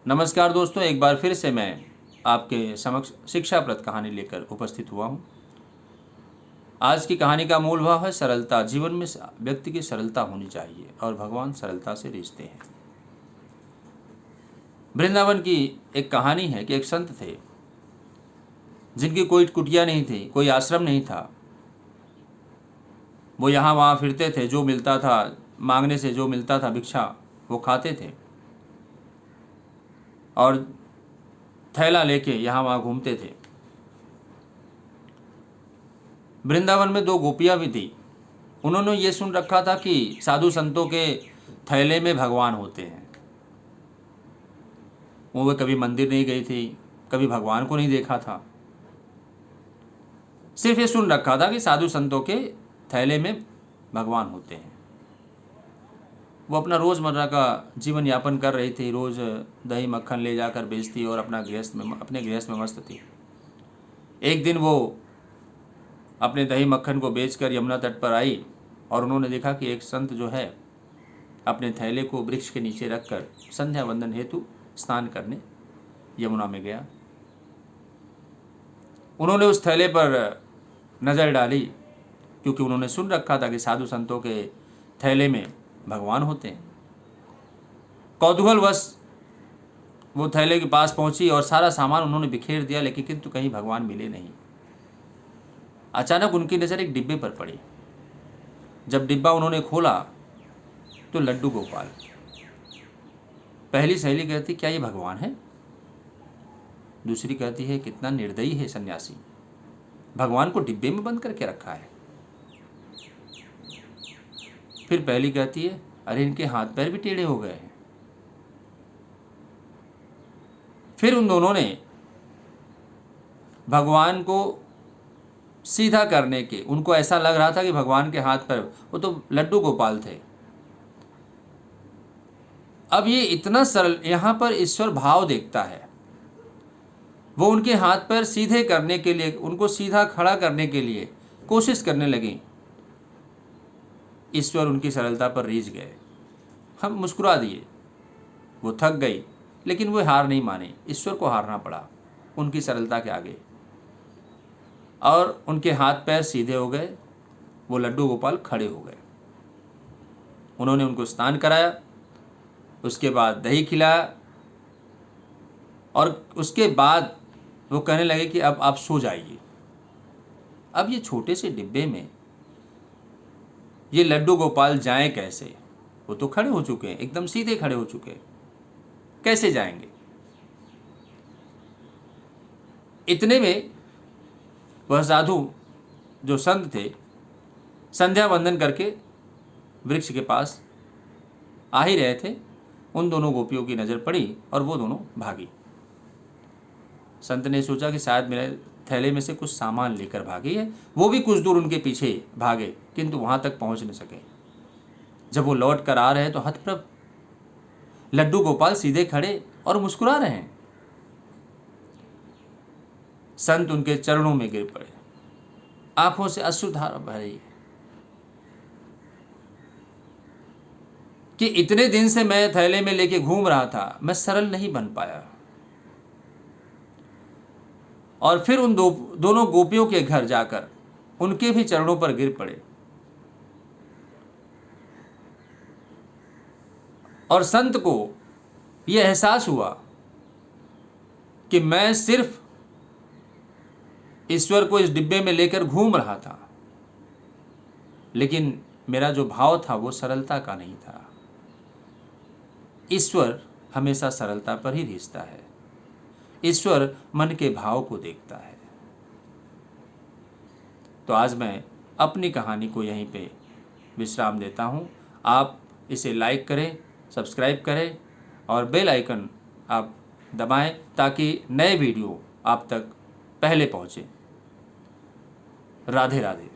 नमस्कार दोस्तों, एक बार फिर से मैं आपके समक्ष शिक्षाप्रद कहानी लेकर उपस्थित हुआ हूँ। आज की कहानी का मूल भाव है सरलता। जीवन में व्यक्ति की सरलता होनी चाहिए और भगवान सरलता से रिश्ते हैं। वृंदावन की एक कहानी है कि एक संत थे जिनकी कोई कुटिया नहीं थी, कोई आश्रम नहीं था। वो यहाँ वहाँ फिरते थे, जो मिलता था मांगने से जो मिलता था भिक्षा वो खाते थे और थैला लेके यहाँ वहाँ घूमते थे। वृंदावन में दो गोपियाँ भी थी। उन्होंने ये सुन रखा था कि साधु संतों के थैले में भगवान होते हैं। वो कभी मंदिर नहीं गई थी, कभी भगवान को नहीं देखा था। सिर्फ ये सुन रखा था कि साधु संतों के थैले में भगवान होते हैं। वो अपना रोज़मर्रा का जीवन यापन कर रही थी। रोज़ दही मक्खन ले जाकर बेचती और अपने गृहस्थ में मस्त थी। एक दिन वो अपने दही मक्खन को बेचकर यमुना तट पर आई और उन्होंने देखा कि एक संत जो है अपने थैले को वृक्ष के नीचे रखकर संध्या वंदन हेतु स्नान करने यमुना में गया। उन्होंने उस थैले पर नज़र डाली क्योंकि उन्होंने सुन रखा था कि साधु संतों के थैले में भगवान होते हैं। कौतूहलवश वो थैले के पास पहुंची और सारा सामान उन्होंने बिखेर दिया, लेकिन किंतु कहीं भगवान मिले नहीं। अचानक उनकी नज़र एक डिब्बे पर पड़ी। जब डिब्बा उन्होंने खोला तो लड्डू गोपाल। पहली सहेली कहती, क्या ये भगवान है? दूसरी कहती है, कितना निर्दयी है सन्यासी, भगवान को डिब्बे में बंद करके रखा है। फिर पहली कहती है, अरे इनके हाथ पैर भी टेढ़े हो गए हैं। फिर उन दोनों ने भगवान को सीधा करने के, उनको ऐसा लग रहा था कि भगवान के हाथ पैर, वो तो लड्डू गोपाल थे। अब ये इतना सरल, यहाँ पर ईश्वर भाव देखता है। वो उनके हाथ पैर सीधे करने के लिए, उनको सीधा खड़ा करने के लिए कोशिश करने लगी। ईश्वर उनकी सरलता पर रीझ गए। हम मुस्कुरा दिए। वो थक गई, लेकिन वो हार नहीं मानी। ईश्वर को हारना पड़ा उनकी सरलता के आगे और उनके हाथ पैर सीधे हो गए। वो लड्डू गोपाल खड़े हो गए। उन्होंने उनको स्नान कराया, उसके बाद दही खिलाया और उसके बाद वो कहने लगे कि अब आप सो जाइए। अब ये छोटे से डिब्बे में ये लड्डू गोपाल जाएं कैसे? वो तो खड़े हो चुके हैं, एकदम सीधे खड़े हो चुके हैं, कैसे जाएंगे? इतने में वह साधु जो संत थे संध्या वंदन करके वृक्ष के पास आ ही रहे थे। उन दोनों गोपियों की नज़र पड़ी और वो दोनों भागी। संत ने सोचा कि शायद मेरे थैले में से कुछ सामान लेकर भागी है। वो भी कुछ दूर उनके पीछे भागे, किंतु वहाँ तक पहुँच नहीं सके। जब वो लौट कर आ रहे तो हतप्रभ लड्डू गोपाल सीधे खड़े और मुस्कुरा रहे हैं। संत उनके चरणों में गिर पड़े, आंखों से अश्रुधारा बह रही है कि इतने दिन से मैं थैले में लेके घूम रहा था, मैं सरल नहीं बन पाया। और फिर उन दोनों गोपियों के घर जाकर उनके भी चरणों पर गिर पड़े और संत को यह एहसास हुआ कि मैं सिर्फ ईश्वर को इस डिब्बे में लेकर घूम रहा था, लेकिन मेरा जो भाव था वो सरलता का नहीं था। ईश्वर हमेशा सरलता पर ही रिझता है। ईश्वर मन के भाव को देखता है। तो आज मैं अपनी कहानी को यहीं पे विश्राम देता हूँ। आप इसे लाइक करें, सब्सक्राइब करें और बेल आइकन आप दबाएं ताकि नए वीडियो आप तक पहले पहुँचे। राधे राधे।